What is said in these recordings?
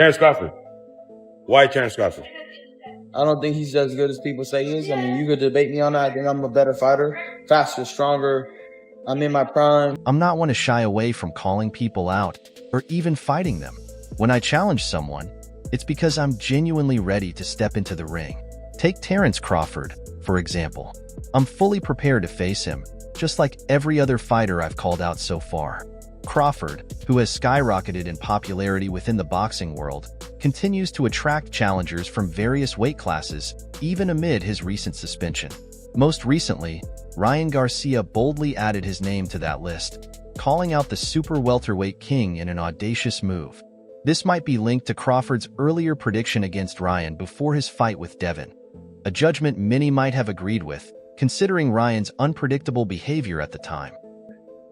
Terence Crawford. Why Terence Crawford? I don't think he's as good as people say he is. I mean, you could debate me on that. I think I'm a better fighter, faster, stronger. I'm in my prime. I'm not one to shy away from calling people out or even fighting them. When I challenge someone, it's because I'm genuinely ready to step into the ring. Take Terence Crawford, for example. I'm fully prepared to face him, just like every other fighter I've called out so far. Crawford, who has skyrocketed in popularity within the boxing world, continues to attract challengers from various weight classes, even amid his recent suspension. Most recently, Ryan Garcia boldly added his name to that list, calling out the super welterweight king in an audacious move. This might be linked to Crawford's earlier prediction against Ryan before his fight with Devin, a judgment many might have agreed with, considering Ryan's unpredictable behavior at the time.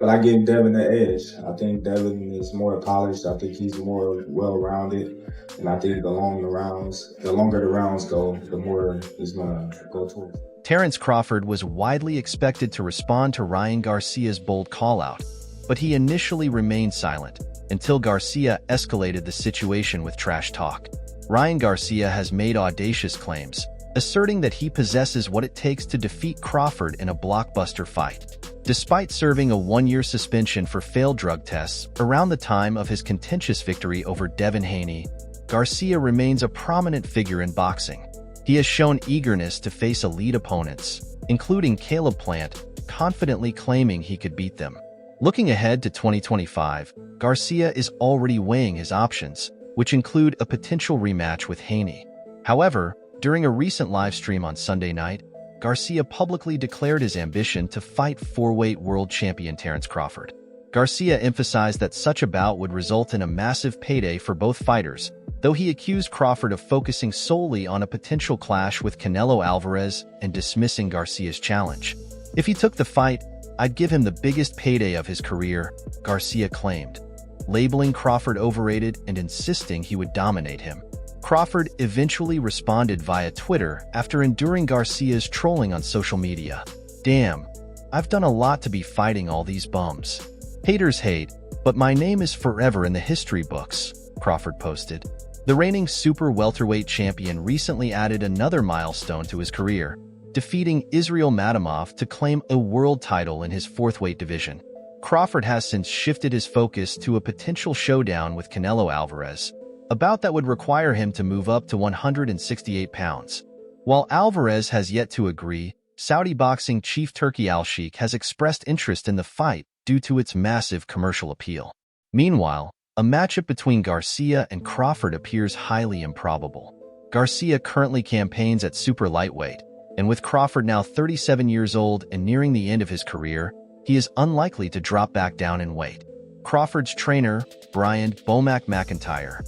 But I give Devin the edge. I think Devin is more polished. I think he's more well-rounded. And I think the longer the rounds go, the more he's going to go towards. Terence Crawford was widely expected to respond to Ryan Garcia's bold call-out, but he initially remained silent until Garcia escalated the situation with trash talk. Ryan Garcia has made audacious claims, asserting that he possesses what it takes to defeat Crawford in a blockbuster fight. Despite serving a one-year suspension for failed drug tests around the time of his contentious victory over Hearn and Haney, Garcia remains a prominent figure in boxing. He has shown eagerness to face elite opponents, including Caleb Plant, confidently claiming he could beat them. Looking ahead to 2025, Garcia is already weighing his options, which include a potential rematch with Haney. However, during a recent live stream on Sunday night, Garcia publicly declared his ambition to fight four-weight world champion Terence Crawford. Garcia emphasized that such a bout would result in a massive payday for both fighters, though he accused Crawford of focusing solely on a potential clash with Canelo Alvarez and dismissing Garcia's challenge. If he took the fight, I'd give him the biggest payday of his career, Garcia claimed, labeling Crawford overrated and insisting he would dominate him. Crawford eventually responded via Twitter after enduring Garcia's trolling on social media. "Damn, I've done a lot to be fighting all these bums. Haters hate, but my name is forever in the history books," Crawford posted. The reigning super welterweight champion recently added another milestone to his career, defeating Israel Madimov to claim a world title in his fourth-weight division. Crawford has since shifted his focus to a potential showdown with Canelo Alvarez, a bout that would require him to move up to 168 pounds. While Alvarez has yet to agree, Saudi boxing chief Turki Al-Sheikh has expressed interest in the fight due to its massive commercial appeal. Meanwhile, a matchup between Garcia and Crawford appears highly improbable. Garcia currently campaigns at super lightweight, and with Crawford now 37 years old and nearing the end of his career, he is unlikely to drop back down in weight. Crawford's trainer, Brian "Bomac" McIntyre,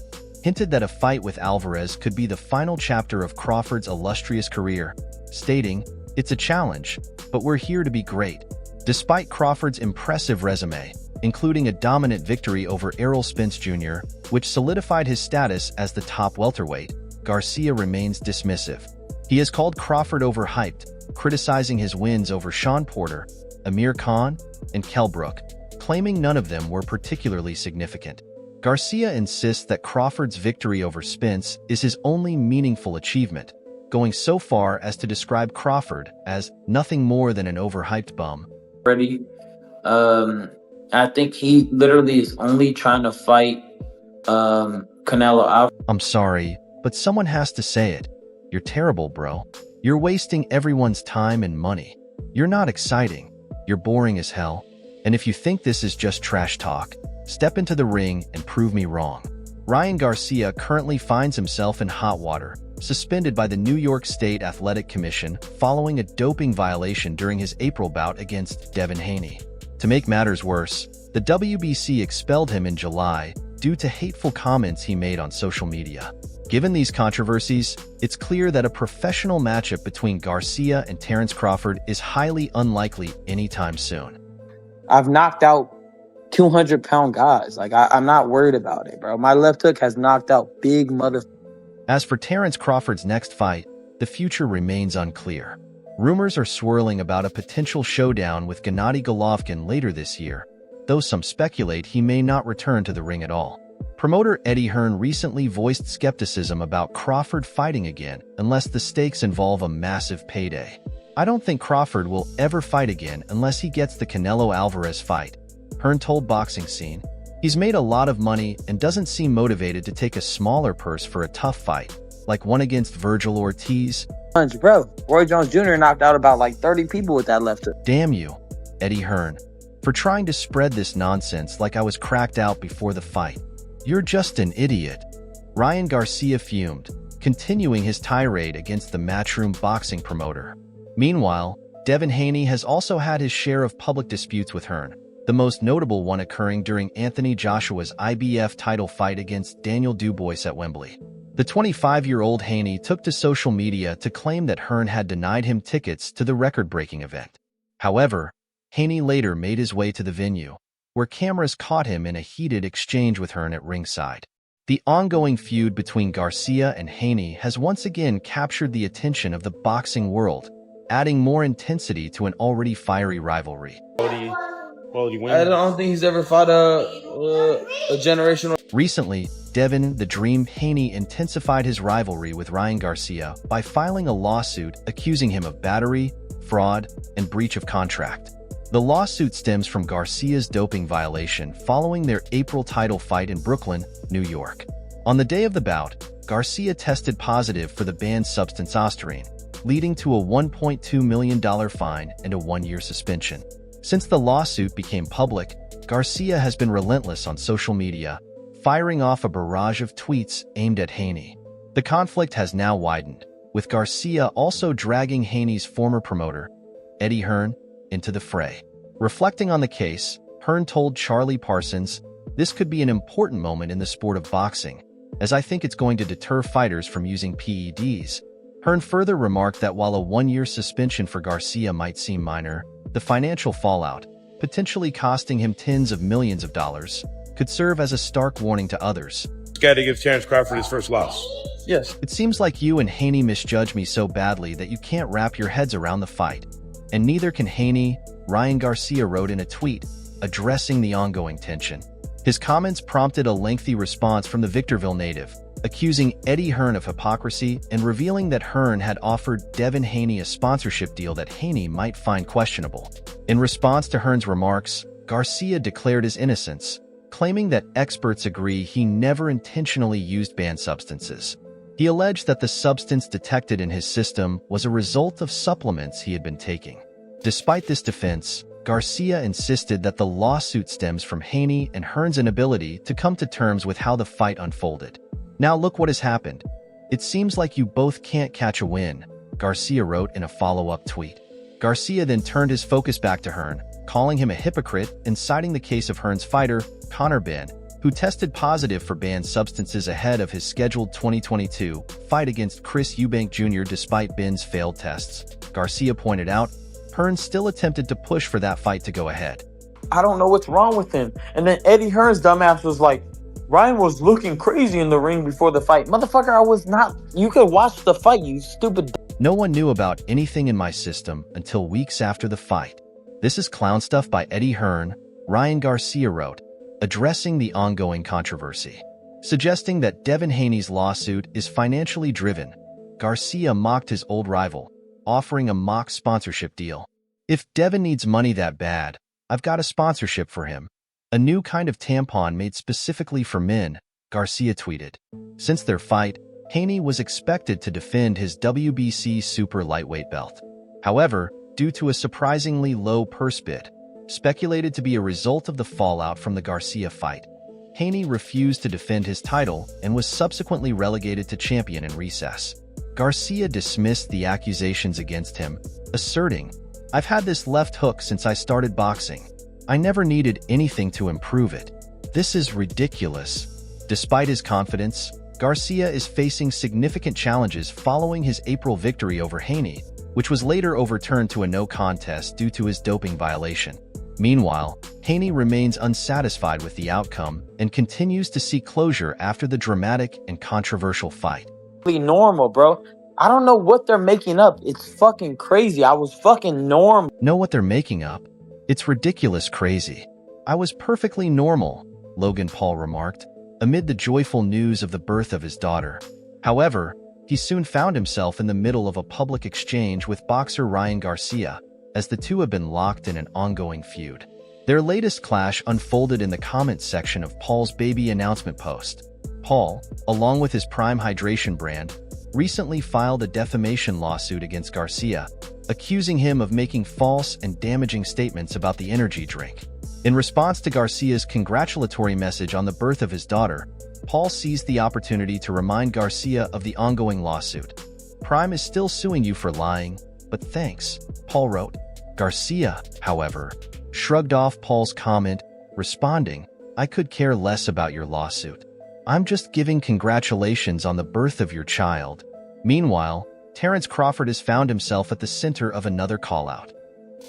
hinted that a fight with Alvarez could be the final chapter of Crawford's illustrious career, stating, "It's a challenge, but we're here to be great." Despite Crawford's impressive resume, including a dominant victory over Errol Spence Jr., which solidified his status as the top welterweight, Garcia remains dismissive. He has called Crawford overhyped, criticizing his wins over Sean Porter, Amir Khan, and Kell Brook, claiming none of them were particularly significant. Garcia insists that Crawford's victory over Spence is his only meaningful achievement, going so far as to describe Crawford as nothing more than an overhyped bum. I think he literally is only trying to fight Canelo Alvarez. I'm sorry, but someone has to say it. You're terrible, bro. You're wasting everyone's time and money. You're not exciting. You're boring as hell. And if you think this is just trash talk, step into the ring and prove me wrong. Ryan Garcia currently finds himself in hot water, suspended by the New York State Athletic Commission following a doping violation during his April bout against Hearn and Haney. To make matters worse, the WBC expelled him in July due to hateful comments he made on social media. Given these controversies, it's clear that a professional matchup between Garcia and Terence Crawford is highly unlikely anytime soon. I've knocked out 200-pound guys. I'm not worried about it, bro. My left hook has knocked out big mother. As for Terence Crawford's next fight, the future remains unclear. Rumors are swirling about a potential showdown with Gennady Golovkin later this year, though some speculate he may not return to the ring at all. Promoter Eddie Hearn recently voiced skepticism about Crawford fighting again unless the stakes involve a massive payday. "I don't think Crawford will ever fight again unless he gets the Canelo Alvarez fight," Hearn told Boxing Scene. "He's made a lot of money and doesn't seem motivated to take a smaller purse for a tough fight, like one against Virgil Ortiz." Bro, Roy Jones Jr. knocked out about like 30 people with that left hook. "Damn you, Eddie Hearn, for trying to spread this nonsense like I was cracked out before the fight. You're just an idiot." Ryan Garcia fumed, continuing his tirade against the Matchroom boxing promoter. Meanwhile, Devin Haney has also had his share of public disputes with Hearn, the most notable one occurring during Anthony Joshua's IBF title fight against Daniel Dubois at Wembley. The 25-year-old Haney took to social media to claim that Hearn had denied him tickets to the record-breaking event. However, Haney later made his way to the venue, where cameras caught him in a heated exchange with Hearn at ringside. The ongoing feud between Garcia and Haney has once again captured the attention of the boxing world, adding more intensity to an already fiery rivalry. Quality win. I don't think he's ever fought a generational. Recently, Devin "The Dream" Haney intensified his rivalry with Ryan Garcia by filing a lawsuit accusing him of battery, fraud, and breach of contract. The lawsuit stems from Garcia's doping violation following their April title fight in Brooklyn, New York. On the day of the bout, Garcia tested positive for the banned substance ostarine, leading to a $1.2 million fine and a 1-year suspension. Since the lawsuit became public, Garcia has been relentless on social media, firing off a barrage of tweets aimed at Haney. The conflict has now widened, with Garcia also dragging Haney's former promoter, Eddie Hearn, into the fray. Reflecting on the case, Hearn told Charlie Parsons, "This could be an important moment in the sport of boxing, as I think it's going to deter fighters from using PEDs." Hearn further remarked that while a 1-year suspension for Garcia might seem minor, the financial fallout, potentially costing him tens of millions of dollars, could serve as a stark warning to others. This guy that gives Terence Crawford his first loss. Yes. "It seems like you and Haney misjudged me so badly that you can't wrap your heads around the fight. And neither can Haney," Ryan Garcia wrote in a tweet, addressing the ongoing tension. His comments prompted a lengthy response from the Victorville native, accusing Eddie Hearn of hypocrisy and revealing that Hearn had offered Devin Haney a sponsorship deal that Haney might find questionable. In response to Hearn's remarks, Garcia declared his innocence, claiming that experts agree he never intentionally used banned substances. He alleged that the substance detected in his system was a result of supplements he had been taking. Despite this defense, Garcia insisted that the lawsuit stems from Haney and Hearn's inability to come to terms with how the fight unfolded. "Now look what has happened. It seems like you both can't catch a win," Garcia wrote in a follow-up tweet. Garcia then turned his focus back to Hearn, calling him a hypocrite and citing the case of Hearn's fighter, Conor Benn, who tested positive for banned substances ahead of his scheduled 2022 fight against Chris Eubank Jr. Despite Benn's failed tests, Garcia pointed out, Hearn still attempted to push for that fight to go ahead. I don't know what's wrong with him. And then Eddie Hearn's dumbass was like, "Ryan was looking crazy in the ring before the fight." Motherfucker, I was not. You could watch the fight, you stupid. "No one knew about anything in my system until weeks after the fight. This is clown stuff by Eddie Hearn," Ryan Garcia wrote, addressing the ongoing controversy. Suggesting that Devin Haney's lawsuit is financially driven, Garcia mocked his old rival, offering a mock sponsorship deal. "If Devin needs money that bad, I've got a sponsorship for him. A new kind of tampon made specifically for men," Garcia tweeted. Since their fight, Haney was expected to defend his WBC super lightweight belt. However, due to a surprisingly low purse bid, speculated to be a result of the fallout from the Garcia fight, Haney refused to defend his title and was subsequently relegated to champion in recess. Garcia dismissed the accusations against him, asserting, "I've had this left hook since I started boxing. I never needed anything to improve it. This is ridiculous." Despite his confidence, Garcia is facing significant challenges following his April victory over Haney, which was later overturned to a no contest due to his doping violation. Meanwhile, Haney remains unsatisfied with the outcome and continues to seek closure after the dramatic and controversial fight. Normal, bro. I don't know what they're making up. It's fucking crazy. I was fucking normal. Know what they're making up? It's ridiculous crazy. I was perfectly normal, Logan Paul remarked. amid the joyful news of the birth of his daughter. However, he soon found himself in the middle of a public exchange with boxer Ryan Garcia, as the two have been locked in an ongoing feud. Their latest clash unfolded in the comments section of Paul's baby announcement post. Paul, along with his Prime Hydration brand, recently filed a defamation lawsuit against Garcia, accusing him of making false and damaging statements about the energy drink. In response to Garcia's congratulatory message on the birth of his daughter, Paul seized the opportunity to remind Garcia of the ongoing lawsuit. "Prime is still suing you for lying, but thanks," Paul wrote. Garcia, however, shrugged off Paul's comment, responding, "I could care less about your lawsuit. I'm just giving congratulations on the birth of your child." Meanwhile, Terence Crawford has found himself at the center of another call-out.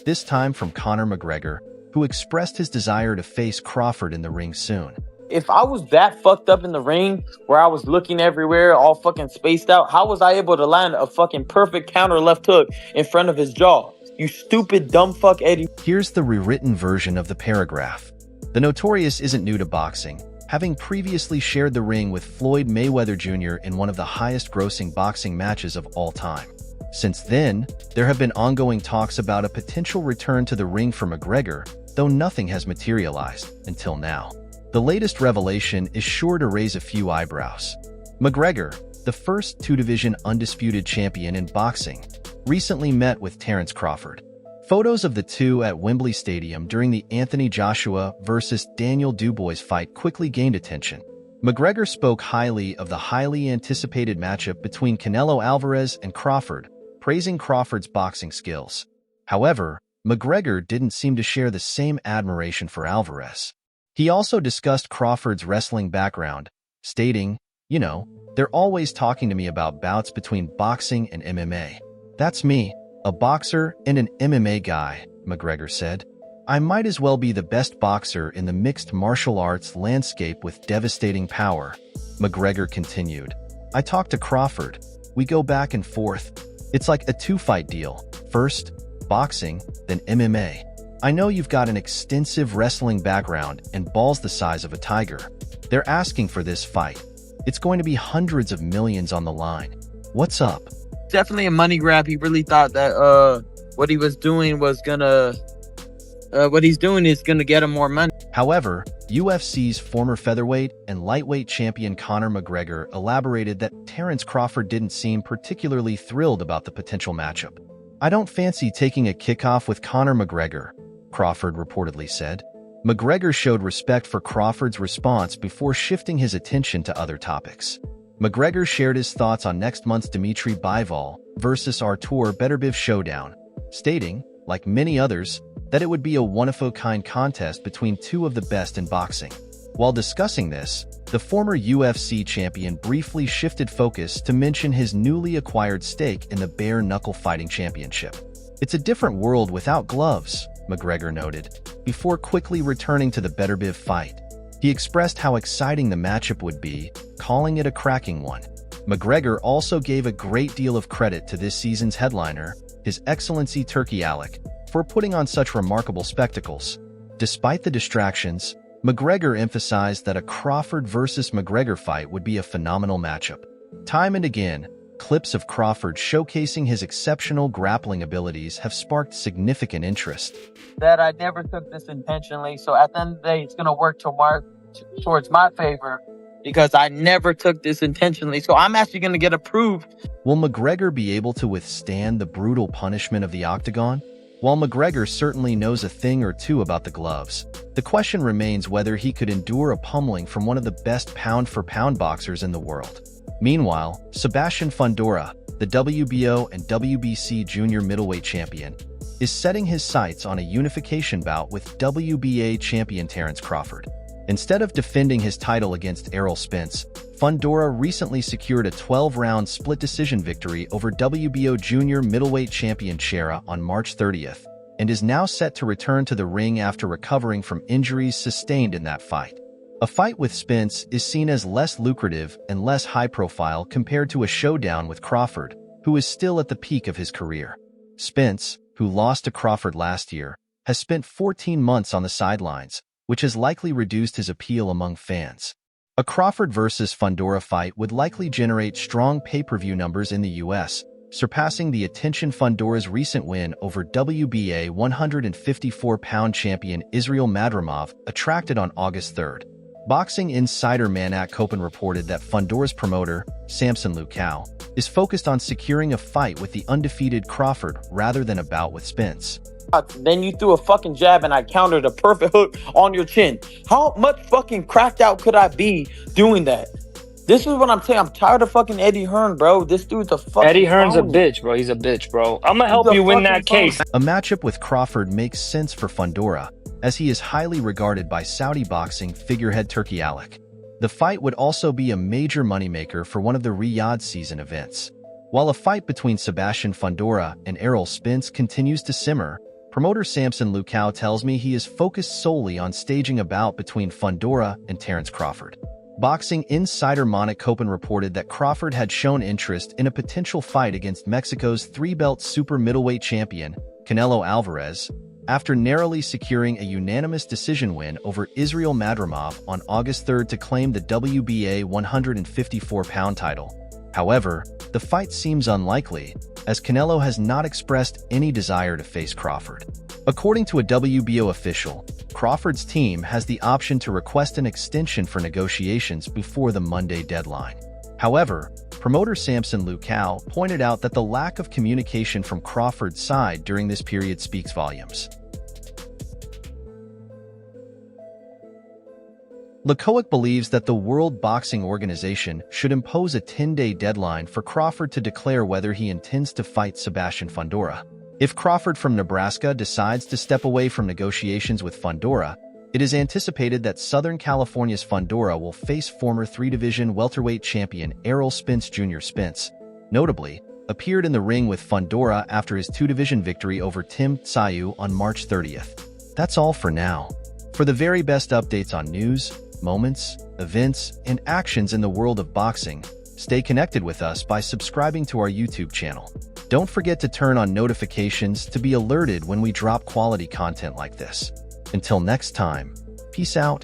This time from Conor McGregor, who expressed his desire to face Crawford in the ring soon. If I was that fucked up in the ring where I was looking everywhere, all fucking spaced out, how was I able to land a fucking perfect counter left hook in front of his jaw? You stupid dumb fuck Eddie. Here's the rewritten version of the paragraph. The Notorious isn't new to boxing, having previously shared the ring with Floyd Mayweather Jr. in one of the highest-grossing boxing matches of all time. Since then, there have been ongoing talks about a potential return to the ring for McGregor, though nothing has materialized until now. The latest revelation is sure to raise a few eyebrows. McGregor, the first two-division undisputed champion in boxing, recently met with Terence Crawford. Photos of the two at Wembley Stadium during the Anthony Joshua vs. Daniel Dubois fight quickly gained attention. McGregor spoke highly of the highly anticipated matchup between Canelo Alvarez and Crawford, praising Crawford's boxing skills. However, McGregor didn't seem to share the same admiration for Alvarez. He also discussed Crawford's wrestling background, stating, "You know, they're always talking to me about bouts between boxing and MMA. That's me, a boxer and an MMA guy," McGregor said. "I might as well be the best boxer in the mixed martial arts landscape with devastating power," McGregor continued. "I talk to Crawford. We go back and forth. It's like a two-fight deal. First, boxing, then MMA. I know you've got an extensive wrestling background and balls the size of a tiger. They're asking for this fight. It's going to be hundreds of millions on the line. What's up?" Definitely a money grab. He really thought that what he was doing was gonna what he's doing is gonna get him more money. However, UFC's former featherweight and lightweight champion Conor McGregor elaborated that Terence Crawford didn't seem particularly thrilled about the potential matchup. "I don't fancy taking a kickoff with Conor McGregor," Crawford reportedly said. McGregor showed respect for Crawford's response before shifting his attention to other topics. McGregor shared his thoughts on next month's Dimitri Bivol versus Artur Beterbiev showdown, stating, like many others, that it would be a one-of-a-kind contest between two of the best in boxing. While discussing this, the former UFC champion briefly shifted focus to mention his newly acquired stake in the Bare Knuckle Fighting Championship. "It's a different world without gloves," McGregor noted, before quickly returning to the Beterbiev fight. He expressed how exciting the matchup would be, calling it a cracking one. McGregor also gave a great deal of credit to this season's headliner, His Excellency Turki Alek, for putting on such remarkable spectacles. Despite the distractions, McGregor emphasized that a Crawford versus McGregor fight would be a phenomenal matchup. Time and again, clips of Crawford showcasing his exceptional grappling abilities have sparked significant interest. That I never took this intentionally, so at the end of the day, it's gonna work towards my favor because I never took this intentionally. So I'm actually gonna get approved. Will McGregor be able to withstand the brutal punishment of the octagon? While McGregor certainly knows a thing or two about the gloves, the question remains whether he could endure a pummeling from one of the best pound-for-pound boxers in the world. Meanwhile, Sebastian Fondura, the WBO and WBC junior middleweight champion, is setting his sights on a unification bout with WBA champion Terence Crawford. Instead of defending his title against Errol Spence, Fondura recently secured a 12-round split decision victory over WBO junior middleweight champion Chera on March 30th, and is now set to return to the ring after recovering from injuries sustained in that fight. A fight with Spence is seen as less lucrative and less high-profile compared to a showdown with Crawford, who is still at the peak of his career. Spence, who lost to Crawford last year, has spent 14 months on the sidelines, which has likely reduced his appeal among fans. A Crawford versus Fondura fight would likely generate strong pay-per-view numbers in the US, surpassing the attention Fondura's recent win over WBA 154-pound champion Israel Madrimov attracted on August 3rd. Boxing insider Manak Kopen reported that Fondura's promoter, Samson Lukau, is focused on securing a fight with the undefeated Crawford rather than a bout with Spence. Then you threw a fucking jab and I countered a perfect hook on your chin. How much fucking cracked out could I be doing that? This is what I'm saying. I'm tired of fucking Eddie Hearn, bro. This dude's a fucking Eddie Hearn's a phony. bitch, bro. He's a bitch, bro. I'm gonna help He's a you win fucking that case. A matchup with Crawford makes sense for Fondura, as he is highly regarded by Saudi boxing figurehead Turki Alek. The fight would also be a major moneymaker for one of the Riyadh season events. While a fight between Sebastian Fondura and Errol Spence continues to simmer, promoter Samson Lukau tells me he is focused solely on staging a bout between Fondura and Terence Crawford. Boxing insider Manak Kopen reported that Crawford had shown interest in a potential fight against Mexico's three-belt super middleweight champion, Canelo Alvarez, after narrowly securing a unanimous decision win over Israel Madrimov on August 3rd to claim the WBA 154-pound title. However, the fight seems unlikely, as Canelo has not expressed any desire to face Crawford. According to a WBO official, Crawford's team has the option to request an extension for negotiations before the Monday deadline. However, promoter Samson Lukau pointed out that the lack of communication from Crawford's side during this period speaks volumes. Lukauik believes that the World Boxing Organization should impose a 10-day deadline for Crawford to declare whether he intends to fight Sebastian Fondura. If Crawford from Nebraska decides to step away from negotiations with Fondura, it is anticipated that Southern California's Fondura will face former three-division welterweight champion Errol Spence Jr. Spence, notably, appeared in the ring with Fondura after his two-division victory over Tim Tszyu on March 30th. That's all for now. For the very best updates on news, moments, events, and actions in the world of boxing, stay connected with us by subscribing to our YouTube channel. Don't forget to turn on notifications to be alerted when we drop quality content like this. Until next time, peace out.